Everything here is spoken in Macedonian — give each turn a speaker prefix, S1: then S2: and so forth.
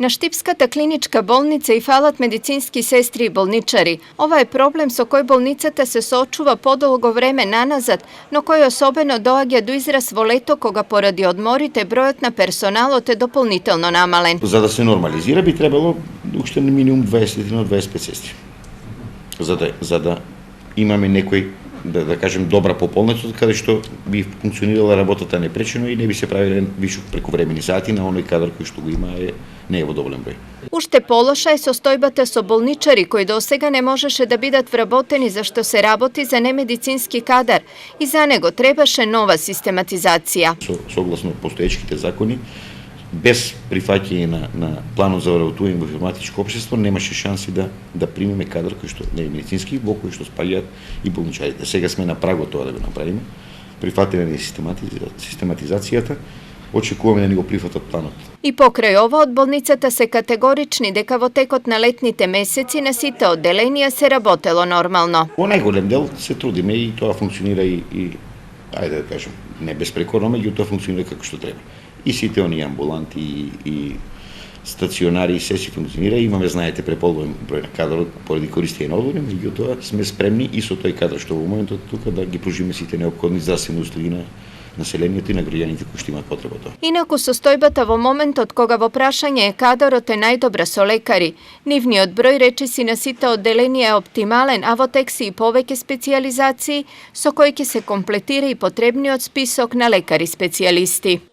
S1: Naštipskata klinička bolnica i falat medicinski sestri i bolničari. Ova je problem so koj bolnicata se sočuva podolgo vreme nanazad, no koji osobeno doagja do izraz voleto koga poradi odmorite brojot na personalo te doполнително намален.
S2: За да се нормализира би требало уште минимум 20-25 сестри. За да имаме некој да кажем добра пополненост каде што би функционирала работата непречено и не би се правиле вишок прековремени сати на оној кадар кој што го има не е во доволен број.
S1: Уште полошај со стојбата со болничари кои до сега не можеше да бидат вработени за што се работи за немедицински кадар и за него требаше нова систематизација.
S2: Согласно постоечките закони, без прифаќање на планот за вработување во информатичко општество немаше шанси да примеме кадар кој што не е медицински, во кој што спаѓаат и болничарите. Сега сме на прагот тоа да го направиме. Прифатиле на систематизацијата, очекуваме да ни го прифатат планот.
S1: И покрај ова од болницата се категорични дека во текот на летните месеци на сите одделенија се работело нормално.
S2: Во најголем дел се трудиме и тоа функционира и ајде да кажем, не безпрекорно, меѓутоа функционира како што треба. И сите они амбуланти и стационари се си функционира. Имаме, знаете, преполнен број на кадрот поради користење на одвори, меѓутоа сме спремни и со тој кадар што во моментот тука да ги пружиме сите неопходни здравствени услуги на населението и на граѓаните кои што имаат потреба тоа.
S1: Инаку состојбата во моментот кога во прашање е кадарот е најдобра со лекари, нивниот број речиси на сите одделенија е оптимален, а во тек се и повеќе специјализации со кои ќе се комплетира и потребниот список на лекари специјалисти.